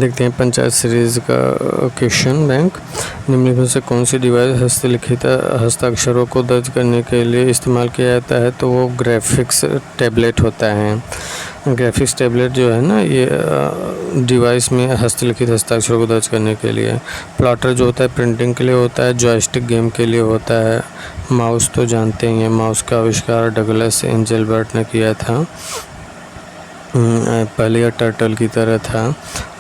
देखते हैं पंचायत सीरीज का क्वेश्चन बैंक। निम्नलिखित में से कौन सी डिवाइस हस्तलिखित हस्ताक्षरों को दर्ज करने के लिए इस्तेमाल किया जाता है? तो वो ग्राफिक्स टैबलेट होता है। ग्राफिक्स टैबलेट जो है ना, ये डिवाइस में हस्तलिखित हस्ताक्षरों को दर्ज करने के लिए। प्लॉटर जो होता है प्रिंटिंग के लिए होता है। जॉयस्टिक गेम के लिए होता है। माउस तो जानते ही हैं, माउस का आविष्कार डगलस एंजलबर्ट ने किया था। पहले यह टर्टल की तरह था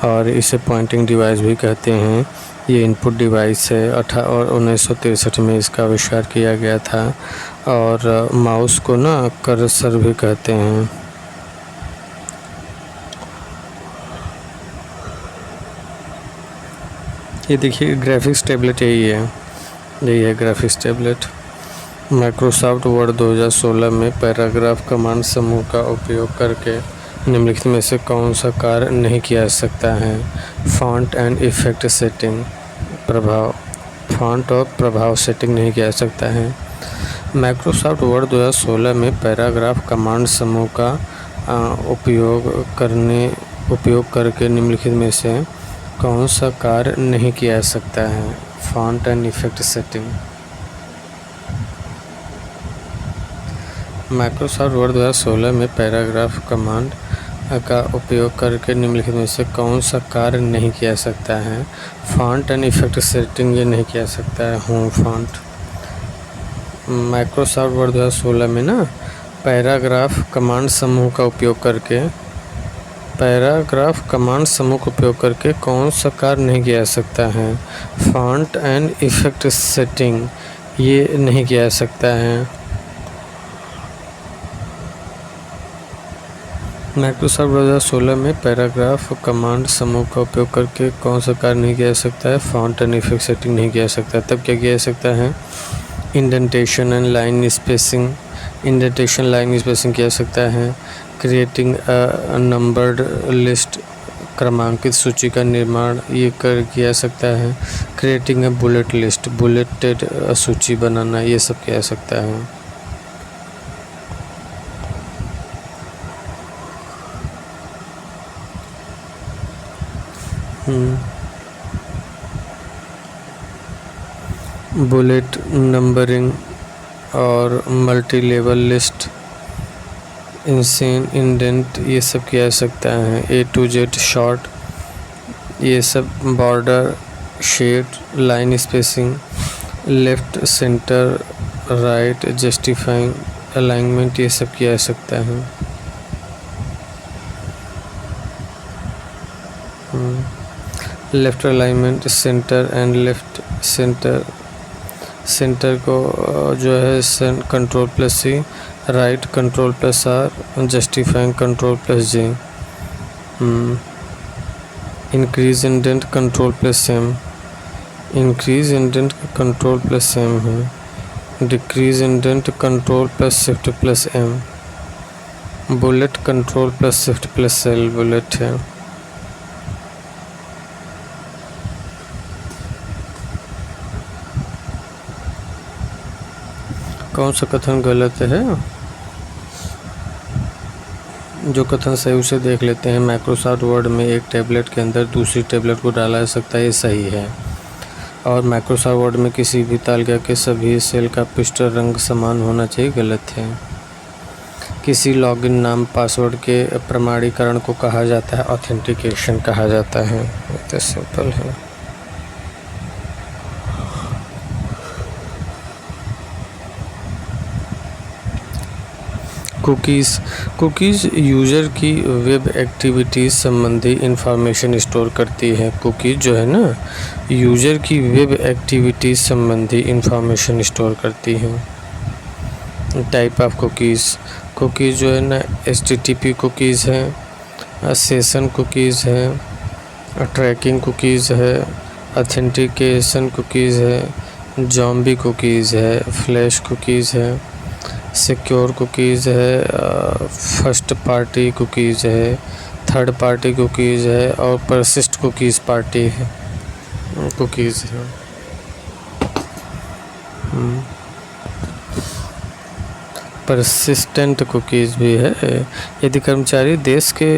और इसे पॉइंटिंग डिवाइस भी कहते हैं। ये इनपुट डिवाइस है। और 1963 में इसका आविष्कार किया गया था। और माउस को ना कर्सर भी कहते हैं। ये देखिए ग्राफिक्स टैबलेट यही है ग्राफिक्स टैबलेट। माइक्रोसॉफ्ट वर्ड 2016 में पैराग्राफ कमांड समूह का उपयोग करके निम्नलिखित में से कौन सा कार्य नहीं किया जा सकता है? Font and effect setting, font और प्रभाव सेटिंग नहीं किया जा सकता है। माइक्रोसॉफ्ट वर्ड 2016 में पैराग्राफ कमांड समूह का उपयोग करके निम्नलिखित में से कौन सा कार्य नहीं किया जा सकता है? Font and effect setting. Microsoft word 2016 में पैराग्राफ कमांड का उपयोग करके निम्नलिखित में से कौन सा कार्य नहीं किया जा सकता है? फॉन्ट एंड इफेक्ट सेटिंग ये नहीं किया जा सकता है। Home font. माइक्रोसॉफ्ट वर्ड 2016 में ना पैराग्राफ कमांड समूह का उपयोग करके कौन सा कार्य नहीं किया जा सकता है? फॉन्ट एंड इफेक्ट सेटिंग ये नहीं किया जा सकता है। माइक्रोसॉफ्ट 2016 में पैराग्राफ कमांड समूह का उपयोग करके कौन सा कार्य नहीं किया जा सकता है? फॉन्ट एंड इफेक्ट सेटिंग नहीं किया जा सकता। तब क्या किया जा सकता है? इंडेंटेशन एंड लाइन स्पेसिंग किया जा सकता है। क्रिएटिंग अ नंबर्ड लिस्ट, क्रमांकित सूची का निर्माण ये किया जा सकता है। Creating a bullet list, bulleted सूची बनाना ये सब किया जा सकता है। बुलेट नंबरिंग और मल्टी लेवल लिस्ट, इंडेंट ये सब किया जा सकता है। A to Z शॉर्ट ये सब, border, shade, line spacing, left centre right, justifying alignment ये सब किया जा सकता है। Left alignment, centre and left centre को जो है control plus C, right control plus R, justifying control plus J, increase indent control plus M, increase indent control plus M है। Decrease indent control plus shift plus M, bullet control plus shift plus L bullet है। कौन सा कथन गलत है? जो कथन सही उसे देख लेते हैं। माइक्रोसॉफ्ट वर्ड में एक टैबलेट के अंदर दूसरी टैबलेट को डाला जा सकता है, ये सही है। और माइक्रोसॉफ्ट वर्ड में किसी भी तालिका के सभी सेल का पृष्ठ रंग समान होना चाहिए, गलत है। किसी लॉगिन नाम पासवर्ड के प्रमाणीकरण को कहा जाता है ऑथेंटिकेशन कहा जाता है। तो सिंपल है। कुकीज़ यूज़र की वेब एक्टिविटीज़ संबंधी इंफॉर्मेशन स्टोर करती है। कुकीज़ जो है ना, यूज़र की वेब एक्टिविटीज़ संबंधी इंफॉर्मेशन स्टोर करती है। टाइप ऑफ कुकीज़ जो है ना, HTTP कुकीज़ है, सेशन कुकीज़ है, ट्रैकिंग कुकीज़ है, ऑथेंटिकेशन कुकीज़ है, ज़ॉम्बी कुकीज़ है, फ्लैश कुकीज़ है, सिक्योर कुकीज़ है, फर्स्ट पार्टी कुकीज़ है, थर्ड पार्टी कुकीज़ है और परसिस्ट कुकीज़ कुकीज़ है। परसिस्टेंट कुकीज़ भी है। यदि कर्मचारी देश के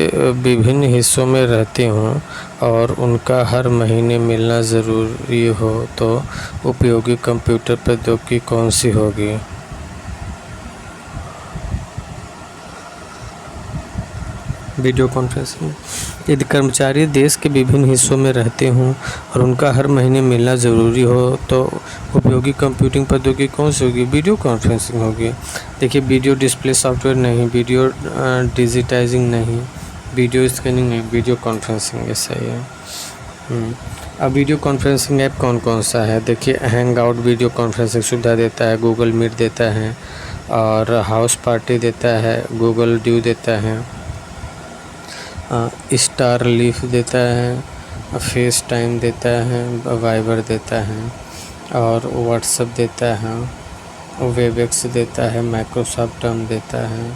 विभिन्न हिस्सों में रहते हों और उनका हर महीने मिलना ज़रूरी हो तो उपयोगी कंप्यूटर प्रौद्योगिकी कौन सी होगी? Video conferencing. यदि कर्मचारी देश के विभिन्न हिस्सों में रहते हों और उनका हर महीने मिलना ज़रूरी हो तो उपयोगी कंप्यूटिंग प्रौद्योगिकी कौन सी होगी? वीडियो कॉन्फ्रेंसिंग होगी। देखिए, वीडियो डिस्प्ले सॉफ्टवेयर नहीं, वीडियो डिजिटाइजिंग नहीं, वीडियो स्कैनिंग नहीं, वीडियो कॉन्फ्रेंसिंग ऐसा ही है। अब वीडियो कॉन्फ्रेंसिंग ऐप कौन कौन सा है? देखिए, हैंग आउट वीडियो कॉन्फ्रेंसिंग सुविधा देता है, गूगल मीट देता है, और हाउस पार्टी देता है, गूगल ड्यू देता है, स्टार लीफ देता है, फेस टाइम देता है, वाइबर देता है, और व्हाट्सएप देता है, वेबएक्स देता है, माइक्रोसॉफ्ट टर्म देता है,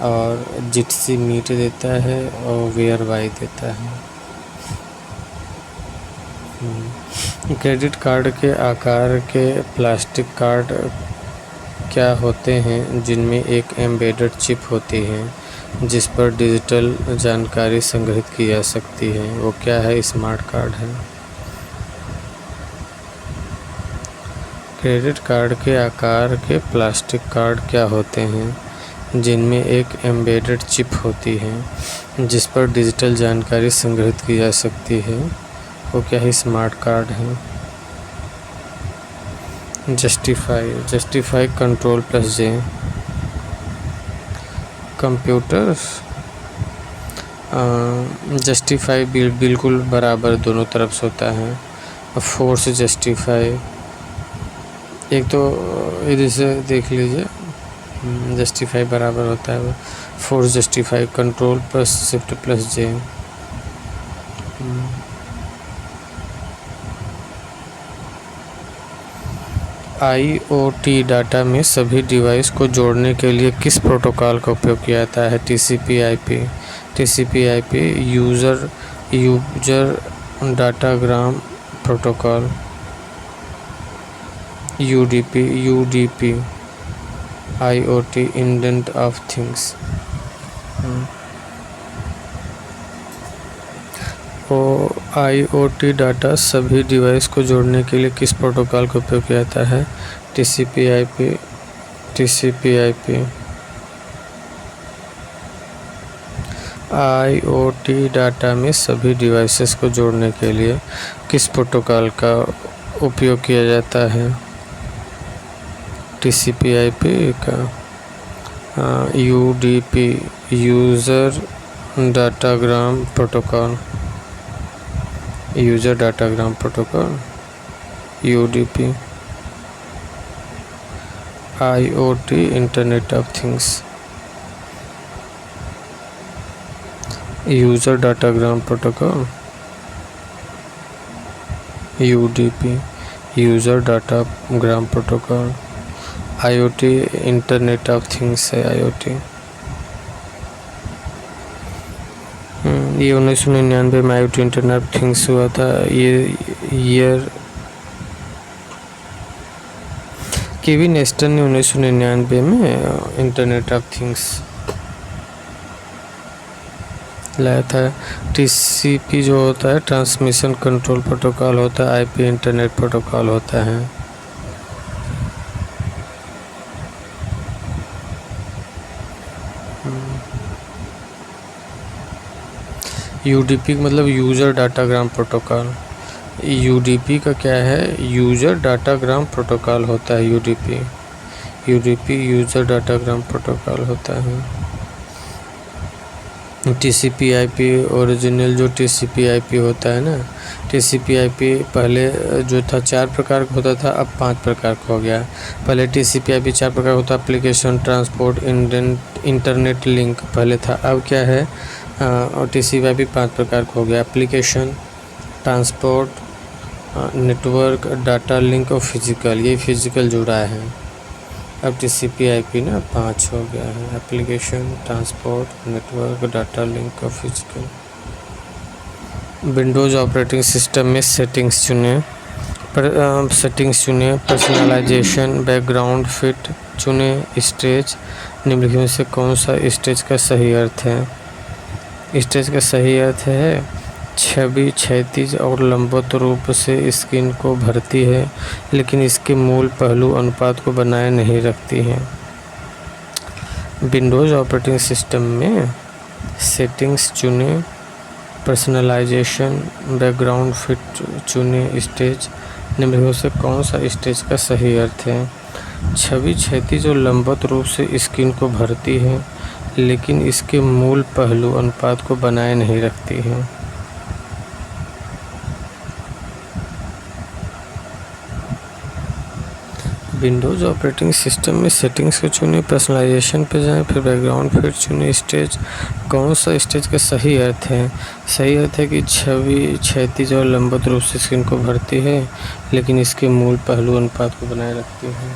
और जिटसी मीट देता है, और वेयरवाई देता है। क्रेडिट कार्ड के आकार के प्लास्टिक कार्ड क्या होते हैं जिनमें एक एम्बेडेड चिप होती है जिस पर डिजिटल जानकारी संग्रहित की जा सकती है? वो क्या है? स्मार्ट कार्ड है। क्रेडिट कार्ड के आकार के प्लास्टिक कार्ड क्या होते हैं जिनमें एक एम्बेडेड चिप होती है जिस पर डिजिटल जानकारी संग्रहित की जा सकती है? वो क्या है? स्मार्ट कार्ड है। जस्टिफाई कंट्रोल प्लस जे। कंप्यूटर जस्टिफाई बिल्कुल बराबर दोनों तरफ से होता है। फोर्स जस्टिफाई, एक तो इधर से देख लीजिए, जस्टिफाई बराबर होता है force justify, control plus shift plus J. IoT data में सभी डिवाइस को जोड़ने के लिए किस प्रोटोकॉल का उपयोग किया जाता है? TCP/IP, user datagram protocol, UDP, IoT internet of things. IoT data सभी डिवाइस को जोड़ने के लिए किस प्रोटोकॉल का उपयोग किया जाता है? TCP/IP। IoT डाटा में सभी डिवाइसेस को जोड़ने के लिए किस प्रोटोकॉल का उपयोग किया जाता है? TCP/IP का। UDP, user datagram protocol, UDP। IoT internet of things, user datagram protocol, UDP, user datagram protocol. IoT internet of things है IoT। ये 1999 में IoT इंटरनेट ऑफ थिंग्स हुआ था। ये ईयर केविन एस्टन ने 1999 में इंटरनेट ऑफ थिंग्स लाया था। TCP जो होता है ट्रांसमिशन कंट्रोल प्रोटोकॉल होता है, IP इंटरनेट प्रोटोकॉल होता है। UDP मतलब यूजर डाटाग्राम प्रोटोकॉल। UDP का क्या है? यूजर डाटाग्राम प्रोटोकॉल होता है UDP यूजर डाटाग्राम प्रोटोकॉल होता है। TCP/IP ओरिजिनल जो TCP/IP होता है ना, TCP/IP पहले जो था 4 प्रकार का होता था, अब 5 प्रकार का हो गया। पहले TCP/IP 4 प्रकार होता, एप्लीकेशन, ट्रांसपोर्ट, इंटरनेट लिंक पहले था। अब क्या है? और TCP/IP 5 प्रकार का हो गया, application, transport, network, data link और फिजिकल। ये फिजिकल जुड़ा है। अब TCP/IP ना 5 हो गया है, application, transport, network, data link और फिजिकल। विंडोज़ ऑपरेटिंग सिस्टम में सेटिंग्स चुनें, पर्सनलाइजेशन, बैकग्राउंड फिट चुनें, स्ट्रेच, निम्नलिखित में से कौन सा स्टेज का सही अर्थ है? स्टेज का सही अर्थ है छवि क्षैतिज और लंबवत रूप से स्क्रीन को भरती है, लेकिन इसके मूल पहलू अनुपात को बनाए नहीं रखती है। विंडोज़ ऑपरेटिंग सिस्टम में सेटिंग्स चुनें, पर्सनलाइजेशन, बैकग्राउंड फिट चुनें, स्टेज। निम्नलिखित से कौन सा स्टेज का सही अर्थ है? छवि क्षैतिज और लंबवत रूप से स्क्रीन को भरती है, लेकिन इसके मूल पहलू अनुपात को बनाए नहीं रखती है। विंडोज़ ऑपरेटिंग सिस्टम में सेटिंग्स को चुनें, पर्सनलाइजेशन पे जाएं, फिर बैकग्राउंड फिट चुनें, स्टेज। कौन सा स्टेज का सही अर्थ है? सही अर्थ है कि छवि क्षैतिज और लंबवत रूप से स्क्रीन को भरती है, लेकिन इसके मूल पहलू अनुपात को बनाए रखती है।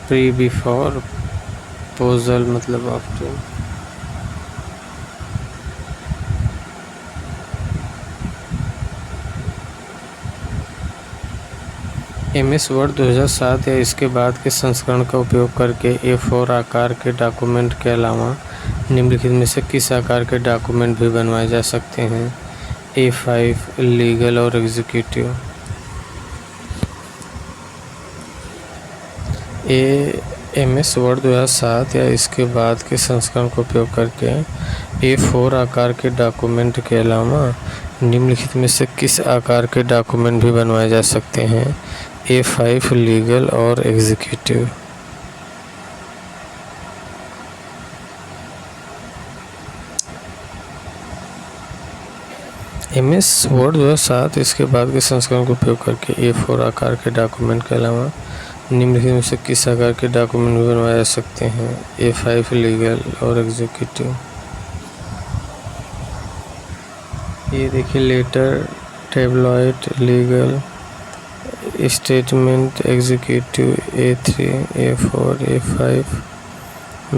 प्री बिफोर, पोजल मतलब आफ्टर। MS वर्ड 2007 या इसके बाद के संस्करण का उपयोग करके A4 आकार के डॉक्यूमेंट के अलावा निम्नलिखित में से किस आकार के डॉक्यूमेंट भी बनवाए जा सकते हैं? A5 लीगल और एग्जीक्यूटिव। MS वर्ड 2007 या इसके बाद के संस्करण का उपयोग करके A4 आकार के डॉक्यूमेंट के अलावा निम्नलिखित में से किस आकार के डॉक्यूमेंट भी बनवाए जा सकते हैं? A5 लीगल और एग्जीक्यूटिव। MS वर्ड 2007 इसके बाद के संस्करण का उपयोग करके A4 आकार के डॉक्यूमेंट के अलावा निम्नलिखित में से किस आकार के डॉक्यूमेंट भी बनवाए जा सकते हैं? A5 लीगल और एग्जीक्यूटिव। ये देखिए, letter, tabloid, legal, statement, executive, A3, A4, A5,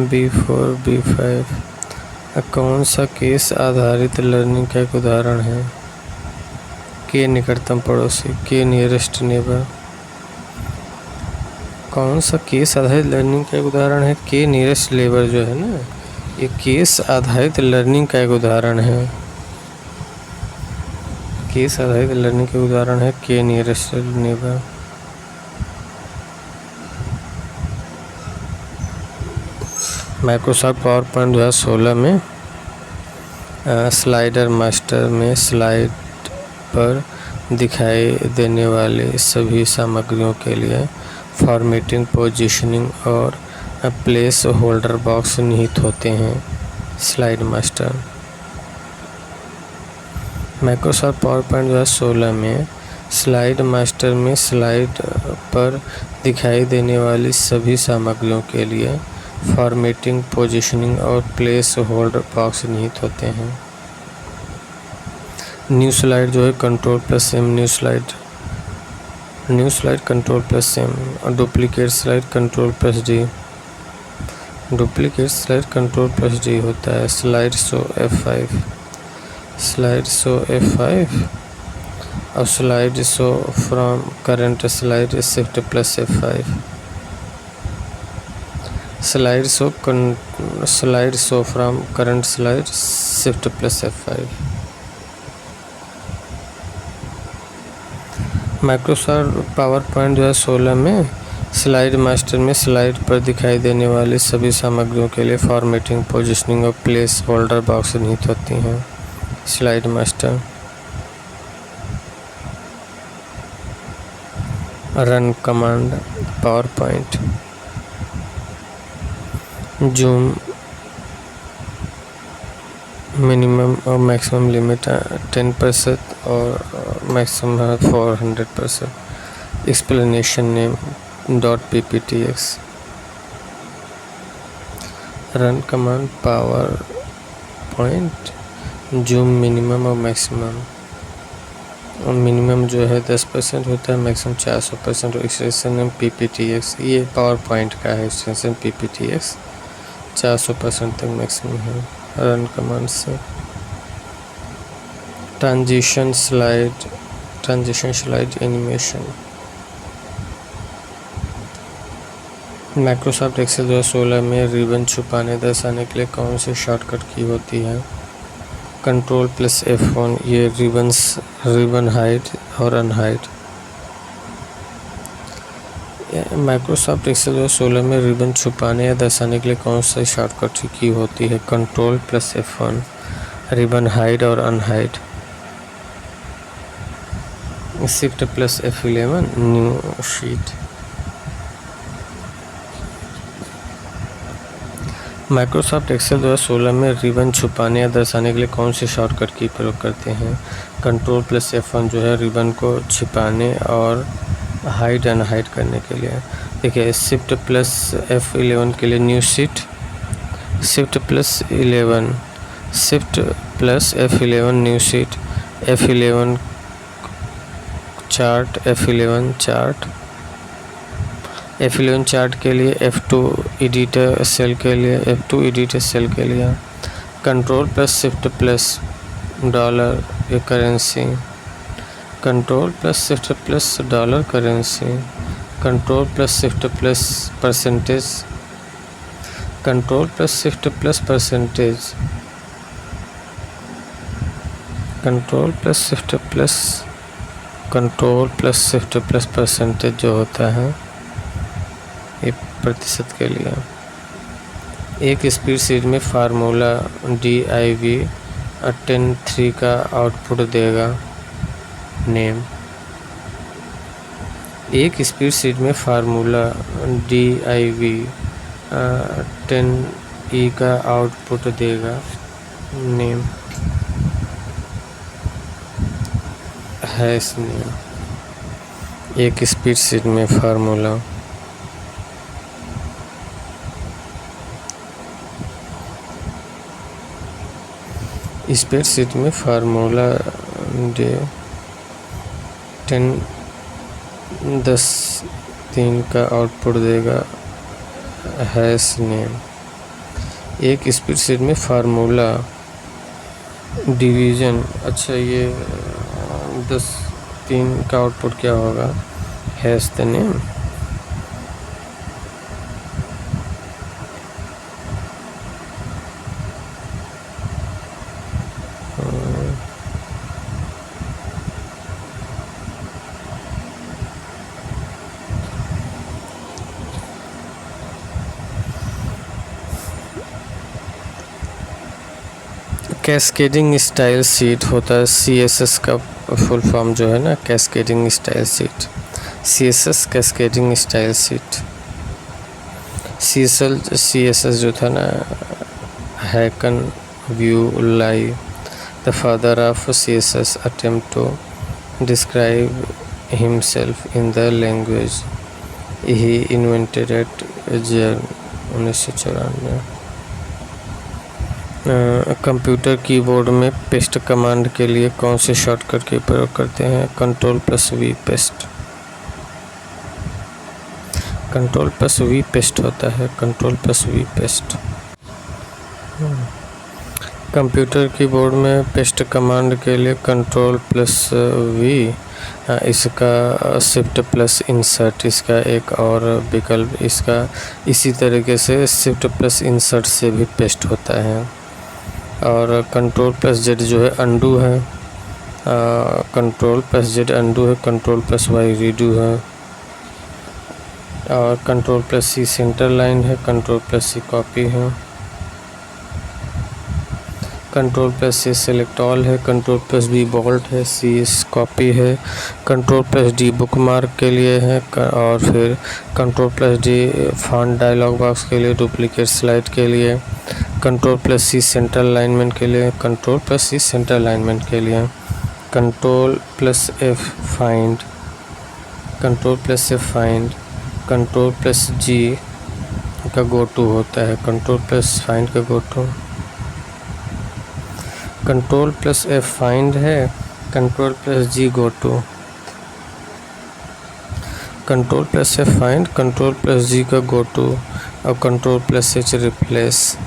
B4, B5। कौन सा केस आधारित लर्निंग का एक उदाहरण है? के निकटतम पड़ोसी, के नियरेस्ट नेबर। कौन सा केस आधारित लर्निंग का एक उदाहरण है? के नियरेस्ट नेबर जो है ना, ये केस आधारित लर्निंग का एक उदाहरण है। केस आधारित लर्निंग के उदाहरण है के nearest neighbour. Microsoft power point 2016 में स्लाइडर मास्टर में स्लाइड पर दिखाई देने वाले सभी सामग्रियों के लिए फॉर्मेटिंग, पोजीशनिंग और प्लेस होल्डर बॉक्स निहित होते हैं। Slide master. Microsoft power point 2016 में स्लाइड मास्टर में स्लाइड पर दिखाई देने वाली सभी सामग्रियों के लिए फॉर्मेटिंग, पोजीशनिंग और प्लेस होल्डर बॉक्स निहित होते हैं। न्यू स्लाइड जो है Ctrl+M, न्यू स्लाइड Ctrl+M और duplicate slide Ctrl+D। Duplicate slide Ctrl+D होता है। Slide show F5, slide show F5 और slide show from current slide Shift+F5। Slide show from current slide Shift+F5। Microsoft power point 2016 में slide master में slide पर दिखाई देने वाली सभी सामग्रियों के लिए फॉर्मेटिंग, पोजीशनिंग और प्लेस होल्डर बॉक्स निहित होती हैं। Slide master. Run command, power point. Zoom minimum और मैक्सिमम लिमिट 10% और मैक्सिमम है 400%। Explanation name .pptx। Run command, power point, zoom minimum और मैक्सिमम। और मिनिमम जो है 10% होता है, मैक्सिमम 400%। और एक्सटेंशन नेम PPTX। ये पावर पॉइंट का है एक्सटेंशन PPTX। 400% तक मैक्सिमम है रन कमांड से। Transition slide transition slide animation. Microsoft Excel 2016 में रिबन छुपाने दर्शाने के लिए कौन सी शॉर्टकट की होती है? Control plus F1। ये रिबन हाइड और अनहाइड। माइक्रोसॉफ्ट एक्सेल 2016 में रिबन छुपाने या दर्शाने के लिए कौन सी शॉर्टकट की होती है? Control plus F1, ribbon hide और unhide. Shift plus F11 new sheet. Microsoft Excel 2016 में रिबन छुपाने या दर्शाने के लिए कौन सी शॉर्टकट की प्रयोग करते हैं? कंट्रोल प्लस F1 जो है रिबन को छिपाने और हाइड अनहाइड करने के लिए। देखिए शिफ्ट प्लस F11 के लिए new sheet, shift plus F11 new sheet, F11 chart, F11 chart, F11 chart के लिए F2 एडिटर सेल के लिए, F2 एडिटर सेल के लिए। Control plus shift plus dollar ये currency, control plus shift plus dollar currency, control plus shift plus percentage, control plus shift plus percentage, control plus shift plus percentage जो होता है ये प्रतिशत के लिए। एक स्प्रेड शीट में फार्मूला div 103 का आउटपुट देगा। नेम। एक स्प्रेड शीट में फार्मूला div 10e का आउटपुट देगा। नेम। Hash name. एक स्प्रेड शीट में फार्मूला स्प्रेडशीट में फार्मूला 10 का आउटपुट देगा। Hash name. एक स्प्रेडशीट में फार्मूला डिवीज़न, अच्छा ये 3 का आउटपुट क्या होगा? Hash the name. Cascading style sheet होता है CSS का फुल फॉर्म जो है ना, cascading style sheet. CSS cascading style sheet. CSS जो था ना, Hakon Wium Lie the father of CSS attempt to describe himself in the language he invented at jail 1994। Computer keyboard में paste command के लिए कौन से शॉर्टकट के प्रयोग करते हैं? Control plus V paste. Control plus V paste होता है, control plus V paste. Computer keyboard में पेस्ट कमांड के लिए कंट्रोल प्लस V, इसका शिफ्ट प्लस इंसर्ट इसका एक और विकल्प, इसका इसी तरीके से शिफ्ट प्लस इंसर्ट से भी पेस्ट होता है। और कंट्रोल प्लस Z जो है अंडू है, कंट्रोल प्लस Z अंडू है, कंट्रोल प्लस Y रीडू है, और control plus C centre line है, कंट्रोल प्लस C कॉपी है, control plus C select all है, कंट्रोल प्लस B बोल्ट है, C कॉपी है, control plus D bookmark के लिए है, और फिर control plus D font dialogue box के लिए, डुप्लीकेट स्लाइड के लिए, control plus C centre alignment के लिए, control plus C centre alignment के लिए, control plus F find, control plus F find, control plus G का गो टू होता है, कंट्रोल प्लस फाइंड का go to, control plus F find है, control plus G go to, control plus F find, control plus G का go to, और control plus H replace.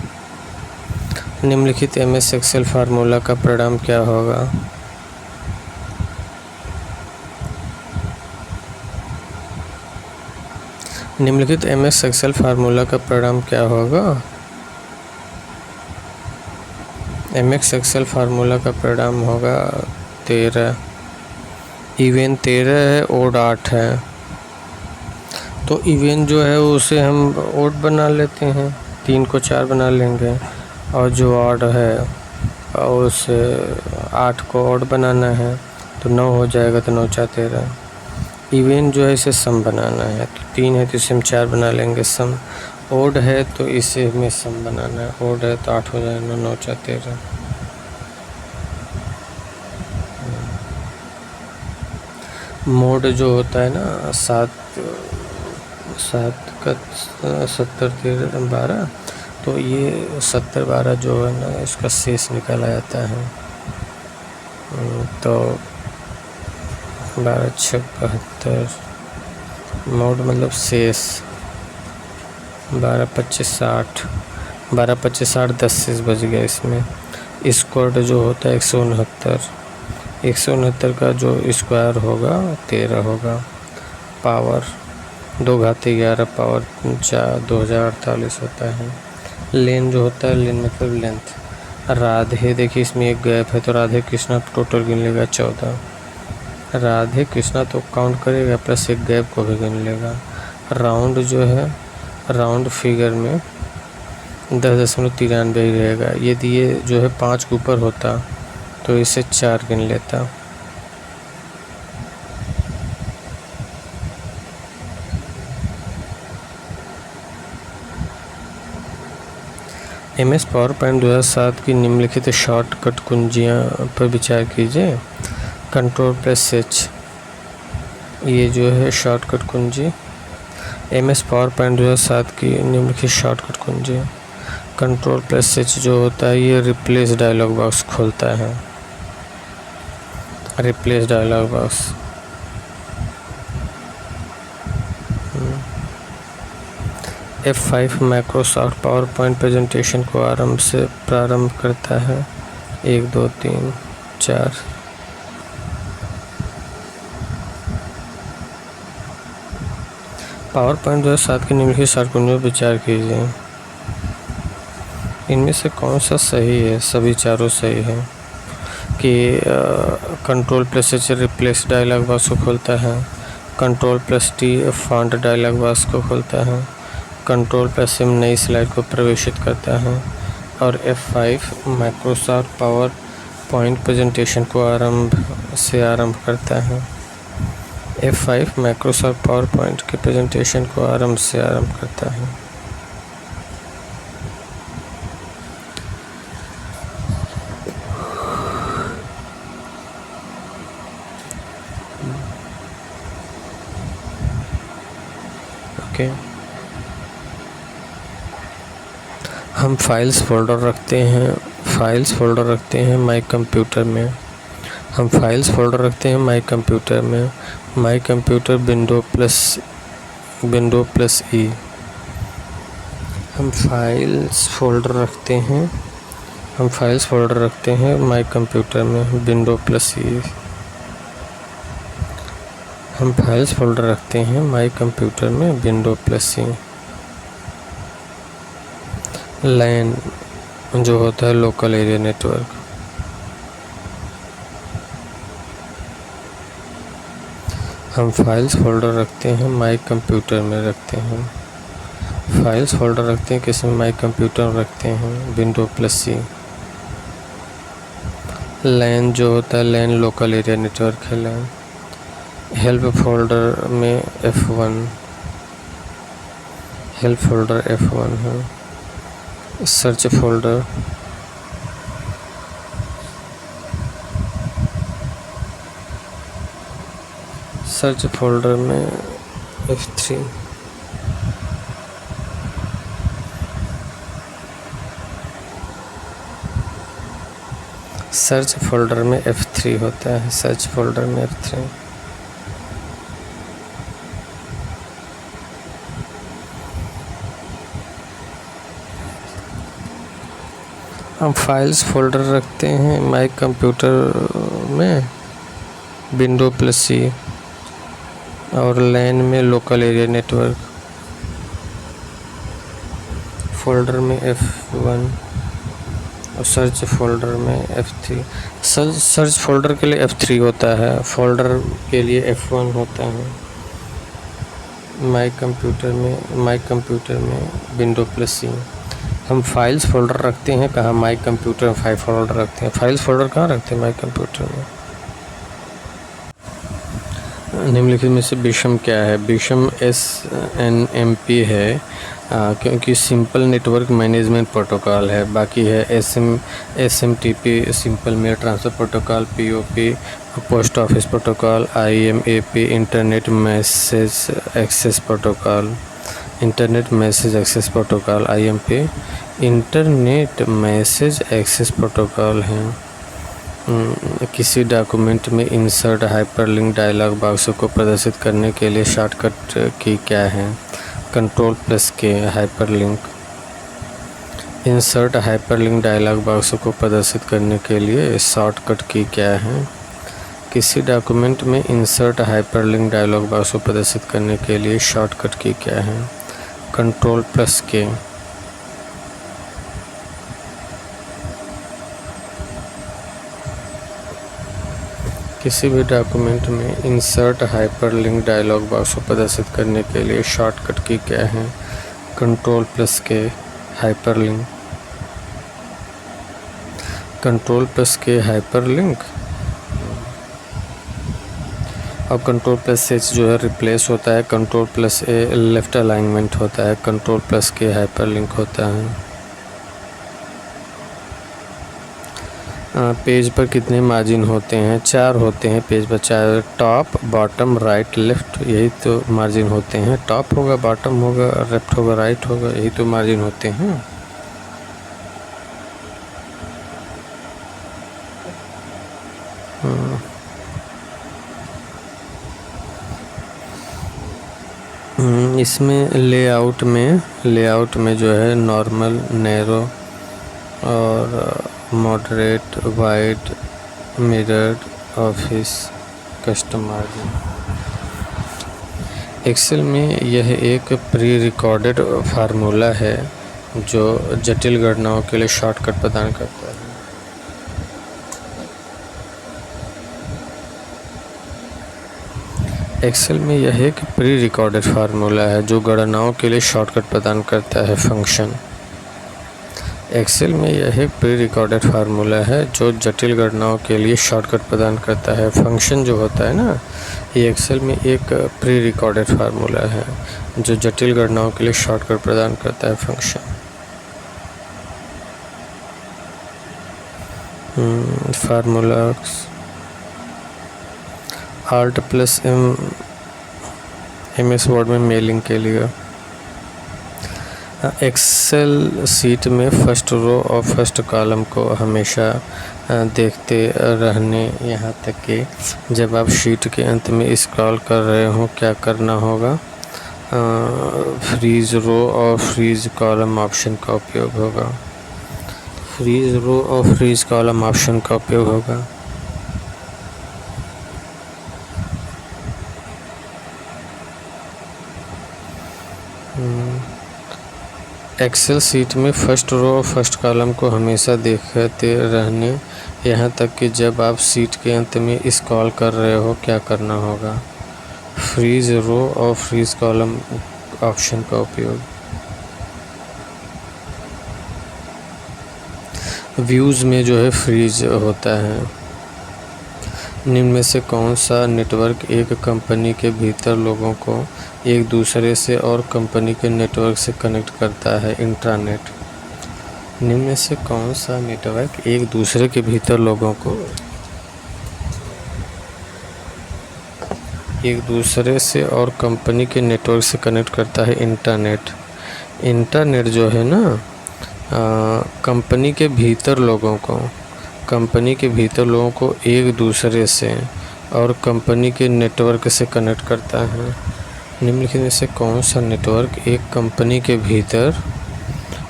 निम्नलिखित MS Excel formula का परिणाम क्या होगा? निम्नलिखित MS एक्सेल फार्मूला का परिणाम क्या होगा? MS एक्सेल फार्मूला का परिणाम होगा 13। इवन 13 है, ओड 8 है, तो इवन जो है उसे हम ओड बना लेते हैं, 3 को 4 बना लेंगे, और जो ऑड है और उसे 8 को ऑड बनाना है, तो 9 हो जाएगा, तो 9 4 13। इवन जो है इसे सम बनाना है, तो 3 है तो इसे हम 4 बना लेंगे सम। ओड है तो इसे हमें सम बनाना है, ओड है तो 8 हो जाएगा, 9 4 13। मोड जो होता है ना 7 का 70 13 12, तो ये 70 12 जो है ना इसका शेष निकाला जाता है। तो 12 6 72, मोड मतलब शेष। 12 25 60, 12 25 60 10 शेष बच गया इसमें। स्क्वायर जो होता है 169, 169 का जो स्क्वायर होगा 13 होगा। पावर 2 घाती 11 पावर 4 2048 होता है। लेन जो होता है, लेन मतलब लेंथ। राधे देखिए इसमें एक गैप है, तो राधे कृष्णा टोटल गिन लेगा 14। राधे कृष्णा तो काउंट करेगा प्लस एक गैप को भी गिन लेगा। राउंड जो है, राउंड फिगर में 10.93 ही रहेगा। यदि ये जो है 5 के ऊपर होता तो इसे 4 गिन लेता। MS पावर पॉइंट 2007 की निम्नलिखित शॉर्टकट कुंजियाँ पर विचार कीजिए। Ctrl+H, ये जो है शॉर्टकट कुंजी। MS पावर पॉइंट 2007 की निम्नलिखित शॉर्टकट कुंजी। Ctrl+H जो होता है ये रिप्लेस डायलॉग बॉक्स खोलता है, replace dialog box. F5 Microsoft power point presentation को प्रारंभ करता है। 1 2 3 4। पावर पॉइंट 2007 की निम्नलिखित शॉर्टकट पर विचार कीजिए। इनमें से कौन सा सही है? सभी चारों सही है कि Ctrl+H रिप्लेस डायलॉग बॉक्स को खोलता है, Ctrl+T फॉन्ट डायलॉग बॉक्स को खोलता है, Ctrl+M नई स्लाइड को प्रवेशित करता है, और F5 Microsoft power point presentation को आरंभ करता है। F5 माइक्रोसॉफ्ट पावर पॉइंट के प्रेजेंटेशन को आरंभ करता है। ओके, हम फाइल्स फोल्डर रखते हैं माई कंप्यूटर में। हम फाइल्स फोल्डर रखते हैं माई कंप्यूटर में। माई कंप्यूटर विंडो प्लस ई। हम फाइल्स फोल्डर रखते हैं माई कंप्यूटर में विंडो प्लस ई। हम फाइल्स फोल्डर रखते हैं माई कंप्यूटर में विंडो प्लस ई। लैन जो होता है लोकल एरिया नेटवर्क। हम फाइल्स फोल्डर रखते हैं माई कंप्यूटर में रखते हैं। फाइल्स फोल्डर रखते हैं किस में? माई कंप्यूटर में रखते हैं विंडो प्लस सी। लैन जो होता है, लैन लोकल एरिया नेटवर्क है लैन। हेल्प फोल्डर में F1, हेल्प फोल्डर F1 है। सर्च फोल्डर में F3। सर्च फोल्डर में F3 होता है, सर्च फोल्डर में F3। हम फाइल्स फोल्डर रखते हैं माई कंप्यूटर में विंडो प्लस सी, और लैन में लोकल एरिया नेटवर्क। फोल्डर में F1 और सर्च फोल्डर में F3। सर्च फोल्डर के लिए F3 होता है, फोल्डर के लिए F1 होता है। माई कंप्यूटर में विंडो+C। हम फाइल्स फोल्डर रखते हैं कहाँ? माई कंप्यूटर में फाइल फोल्डर रखते हैं। फाइल्स फोल्डर कहाँ रखते हैं? माई कंप्यूटर में। निम्नलिखित में से विषम क्या है? विषम SNMP है, क्योंकि सिंपल नेटवर्क मैनेजमेंट प्रोटोकॉल है। बाकी है SMTP simple mail transfer protocol, POP post office protocol, IMAP internet message access protocol, IMP internet message access protocol है। किसी डॉक्यूमेंट में इंसर्ट हाइपरलिंक डायलॉग बॉक्स को प्रदर्शित करने के लिए शॉर्टकट की क्या है? Ctrl+K hyperlink. Insert hyperlink dialogue box को प्रदर्शित करने के लिए शॉर्टकट की क्या है? किसी डॉक्यूमेंट में इंसर्ट हाइपरलिंक डायलॉग बॉक्स को प्रदर्शित करने के लिए शॉर्टकट की क्या है? Ctrl+K। किसी भी डॉक्यूमेंट में इंसर्ट हाइपरलिंक डायलॉग बॉक्स को प्रदर्शित करने के लिए शॉर्टकट की क्या है? Ctrl+K hyperlink. Ctrl+K हाइपरलिंक और Ctrl+H जो है रिप्लेस होता है, Ctrl+A लेफ़्ट अलाइनमेंट होता है, Ctrl+K हाइपरलिंक होता है। पेज पर कितने मार्जिन होते हैं? 4 होते हैं पेज पर। 4 टॉप, बॉटम, राइट, लेफ़्ट, यही तो मार्जिन होते हैं। टॉप होगा, बॉटम होगा, लेफ़्ट होगा, राइट होगा, यही तो मार्जिन होते हैं। इसमें लेआउट में जो है नॉर्मल, नैरो और moderate, wide, mirrored, office, custom margin. Excel में यह एक प्री रिकॉर्डेड फार्मूला है जो जटिल गणनाओं के लिए शॉर्टकट प्रदान करता है। एक्सेल में यह एक प्री रिकॉर्डेड फार्मूला है जो गणनाओं के लिए शॉर्टकट प्रदान करता है, फंक्शन। एक्सेल में यह एक प्री रिकॉर्डेड फार्मूला है जो जटिल गणनाओं के लिए शॉर्टकट प्रदान करता है। फंक्शन जो होता है ना, ये एक्सेल में एक प्री रिकॉर्डेड फार्मूला है जो जटिल गणनाओं के लिए शॉर्टकट प्रदान करता है, function. Formulas Alt+M MS word में मेलिंग के लिए। एक्सेल सीट में फर्स्ट रो और फर्स्ट कॉलम को हमेशा देखते रहने, यहाँ तक कि जब आप शीट के अंत में स्क्रॉल कर रहे हो क्या करना होगा? फ्रीज रो और फ्रीज कॉलम ऑप्शन का उपयोग होगा। फ्रीज रो और फ्रीज कॉलम ऑप्शन का उपयोग होगा। एक्सेल सीट में फर्स्ट रो और फर्स्ट कॉलम को हमेशा देखते रहने, यहाँ तक कि जब आप सीट के अंत में स्क्रॉल कर रहे हो क्या करना होगा? फ्रीज रो और फ्रीज कॉलम ऑप्शन का उपयोग। व्यूज़ में जो है फ्रीज होता है। निम्न में से कौन सा नेटवर्क एक कंपनी के भीतर लोगों को एक दूसरे से और कंपनी के नेटवर्क से कनेक्ट करता है? इंट्रानेट। निम्न में से कौन सा नेटवर्क एक दूसरे के भीतर लोगों को एक दूसरे से और कंपनी के नेटवर्क से कनेक्ट करता है? इंटरनेट। इंटरनेट जो है ना, कंपनी के भीतर लोगों को एक दूसरे से और कंपनी के नेटवर्क से कनेक्ट करता है। निम्नलिखित में से कौन सा नेटवर्क एक कंपनी के भीतर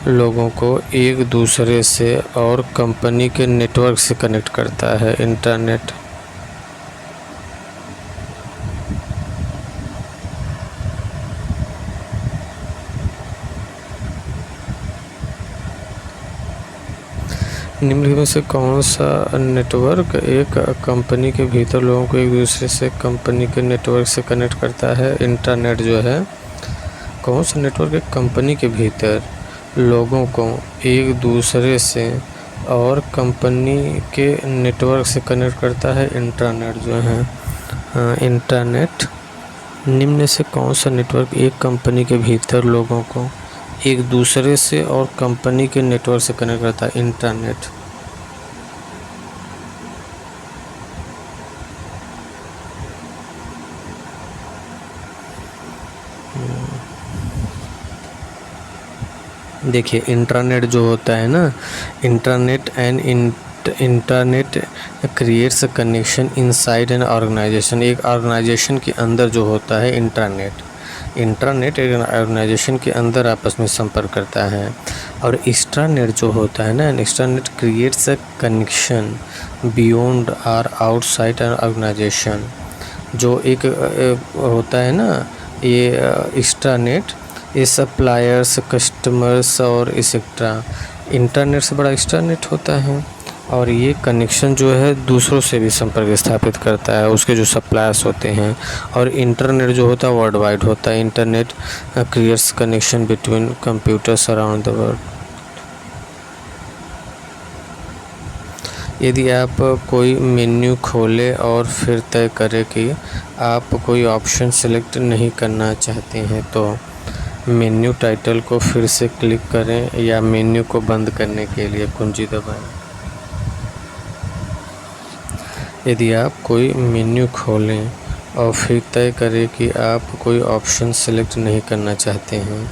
लोगों को एक दूसरे से और कंपनी के नेटवर्क से कनेक्ट करता है? इंटरनेट। निम्नलिखित में से कौन सा नेटवर्क एक कंपनी के भीतर लोगों को एक दूसरे से कंपनी के नेटवर्क से कनेक्ट करता है? इंटरनेट जो है, कौन सा नेटवर्क एक कंपनी के भीतर लोगों को एक दूसरे से और कंपनी के नेटवर्क से कनेक्ट करता है? इंटरनेट जो है। इंटरनेट। निम्न में से कौन सा नेटवर्क एक कंपनी के भीतर लोगों को एक दूसरे से और कंपनी के नेटवर्क से कनेक्ट करता है? इंटरनेट। देखिए, इंटरनेट जो होता है ना, internet creates a connection inside an organisation. एक ऑर्गेनाइजेशन के अंदर जो होता है इंटरनेट एक ऑर्गेनाइजेशन के अंदर आपस में संपर्क करता है। और एक्स्ट्रानेट जो होता है ना, extranet creates a connection beyond और आउटसाइड एन ऑर्गेनाइजेशन। जो एक होता है ना, ये एक्स्ट्रानेट, ये सप्लायर्स, कस्टमर्स और एक्सेट्रा। इंटरनेट से बड़ा एक्स्ट्रानेट होता है और ये कनेक्शन जो है दूसरों से भी संपर्क स्थापित करता है, उसके जो सप्लायर्स होते हैं। और इंटरनेट जो होता है वर्ल्ड वाइड होता है। Internet creates connection between computers around the world. यदि आप कोई मेन्यू खोलें और फिर तय करें कि आप कोई ऑप्शन सेलेक्ट नहीं करना चाहते हैं तो मेन्यू टाइटल को फिर से क्लिक करें या मेन्यू को बंद करने के लिए कुंजी दबाएं। यदि आप कोई मेन्यू खोलें और फिर तय करें कि आप कोई ऑप्शन सेलेक्ट नहीं करना चाहते हैं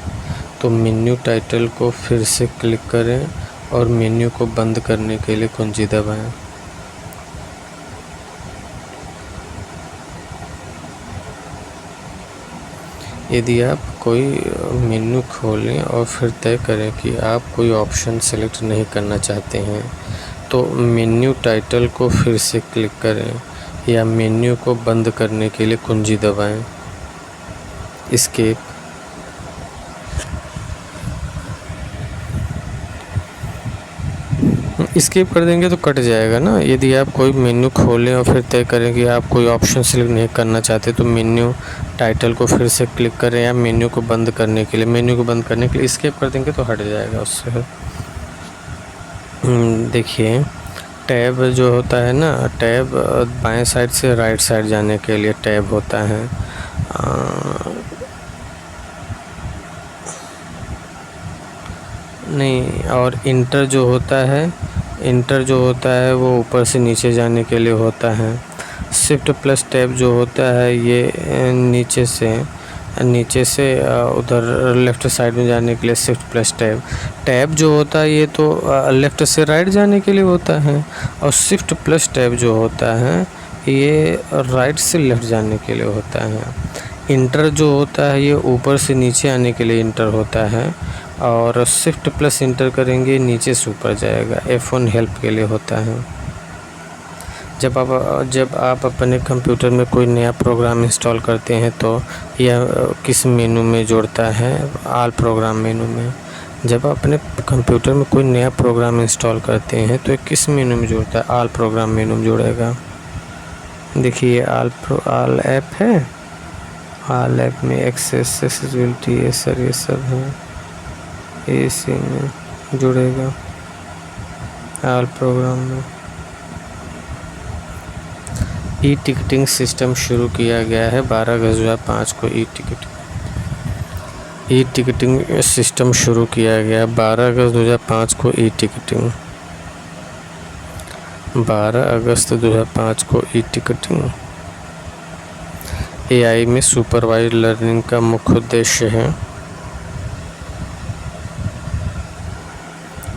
तो मेन्यू टाइटल को फिर से क्लिक करें और मेन्यू को बंद करने के लिए कुंजी दबाएं। यदि आप कोई मेन्यू खोलें और फिर तय करें कि आप कोई ऑप्शन सेलेक्ट नहीं करना चाहते हैं तो मेन्यू टाइटल को फिर से क्लिक करें या मेन्यू को बंद करने के लिए कुंजी दबाएं। एस्केप। एस्केप कर देंगे तो कट जाएगा ना। यदि आप कोई मेन्यू खोलें और फिर तय करें कि आप कोई ऑप्शन सेलेक्ट नहीं करना चाहते तो मेन्यू टाइटल को फिर से क्लिक करें या मेन्यू को बंद करने के लिए एस्केप कर देंगे तो हट जाएगा उससे। देखिए, टैब जो होता है ना, टैब बाएं साइड से राइट साइड जाने के लिए टैब होता है। नहीं, और इंटर जो होता है वो ऊपर से नीचे जाने के लिए होता है। शिफ्ट प्लस टैब जो होता है ये नीचे से उधर लेफ़्ट साइड में जाने के लिए शिफ्ट प्लस टैब। टैब जो होता है ये तो लेफ़्ट से राइट जाने के लिए होता है और शिफ्ट प्लस टैब जो होता है ये राइट से लेफ़्ट जाने के लिए होता है। इंटर जो होता है ये ऊपर से नीचे आने के लिए इंटर होता है और शिफ्ट प्लस इंटर करेंगे नीचे से ऊपर जाएगा। F1 हेल्प के लिए होता है। जब आप अपने कंप्यूटर में कोई नया प्रोग्राम इंस्टॉल करते हैं तो यह किस मेनू में जुड़ता है? ऑल प्रोग्राम मेनू में। जब आप अपने कंप्यूटर में कोई नया प्रोग्राम इंस्टॉल करते हैं तो ये किस मेनू में जुड़ता है? ऑल प्रोग्राम मेनू में जुड़ेगा। देखिए, ऑल ऐप है, ऑल ऐप में एक्सेसिबिलिटी ये सब है, इसी में जुड़ेगा ऑल प्रोग्राम में। ई टिकटिंग सिस्टम शुरू किया गया है 12 अगस्त 2005 को। ई टिकटिंग सिस्टम शुरू किया गया 12 अगस्त 2005 को। ई टिकटिंग 12 अगस्त 2005 को। E ticketing. AI में सुपरवाइज्ड लर्निंग का मुख्य उद्देश्य है।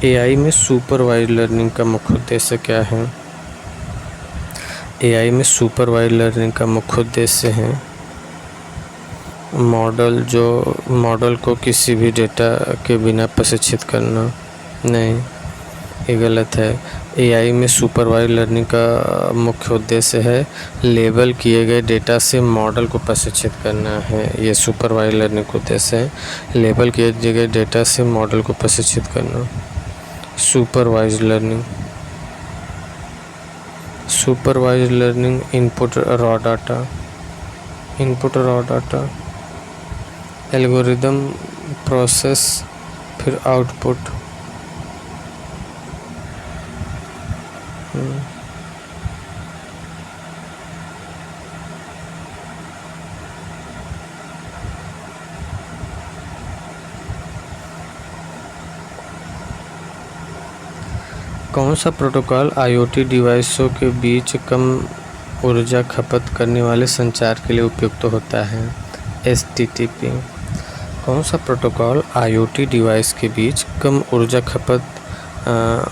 AI में सुपरवाइज्ड लर्निंग का मुख्य उद्देश्य क्या है? AI में सुपरवाइज्ड लर्निंग का मुख्य उद्देश्य है मॉडल को किसी भी डेटा के बिना प्रशिक्षित करना। नहीं, ये गलत है। AI में सुपरवाइज्ड लर्निंग का मुख्य उद्देश्य है लेबल किए गए डेटा से मॉडल को प्रशिक्षित करना है। ये सुपरवाइज्ड लर्निंग का उद्देश्य है लेबल किए गए डेटा से मॉडल को प्रशिक्षित करना। Supervised learning, supervised learning input raw data, algorithm process फिर आउटपुट। कौन सा प्रोटोकॉल IoT डिवाइसों के बीच कम ऊर्जा खपत करने वाले संचार के लिए उपयुक्त होता है? HTTP। कौन सा प्रोटोकॉल IoT डिवाइस के बीच कम ऊर्जा खपत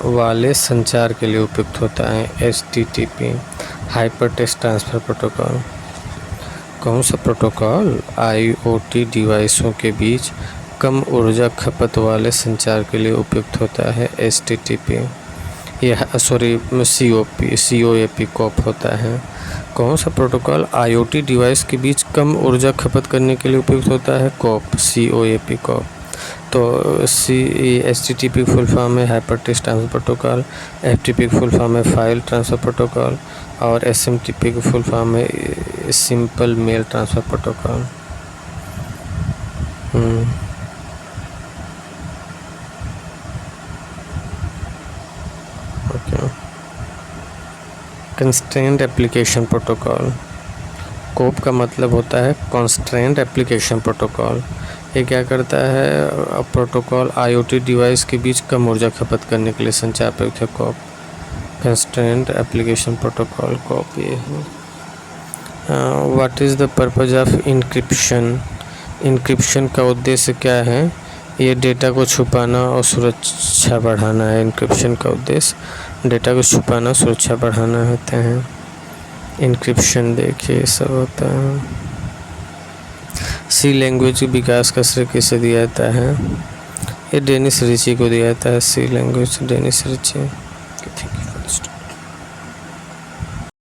वाले संचार के लिए उपयुक्त होता है? HTTP, hyper text transfer protocol. कौन सा प्रोटोकॉल IoT डिवाइसों के बीच कम ऊर्जा खपत वाले संचार के लिए उपयुक्त होता है? HTTP, COAP होता है। कौन सा प्रोटोकॉल IoT डिवाइस के बीच कम ऊर्जा खपत करने के लिए उपयुक्त होता है? COAP। तो HTTP फुल फॉर्म है hyper text transfer protocol, FTP full form है फाइल ट्रांसफ़र प्रोटोकॉल और SMTP की फुल फॉर्म है simple mail transfer protocol. Constraint application protocol, CoAP का मतलब होता है कंस्ट्रेंट एप्लीकेशन प्रोटोकॉल। ये क्या करता है? प्रोटोकॉल IoT डिवाइस के बीच कम ऊर्जा खपत करने के लिए संचार प्रयुक्त है CoAP, constrained application protocol CoAP ये है। What is the purpose of encryption? Encryption का उद्देश्य क्या है? ये डेटा को छुपाना और सुरक्षा बढ़ाना है। इंक्रिप्शन का उद्देश्य डेटा को छुपाना, सुरक्षा बढ़ाना होते हैं। इंक्रिप्शन देखिए सब होता है। सी लैंग्वेज के विकास का श्रेय किसे दिया जाता है? ये डेनिस रिची को दिया जाता है। सी लैंग्वेज डेनिस रिची।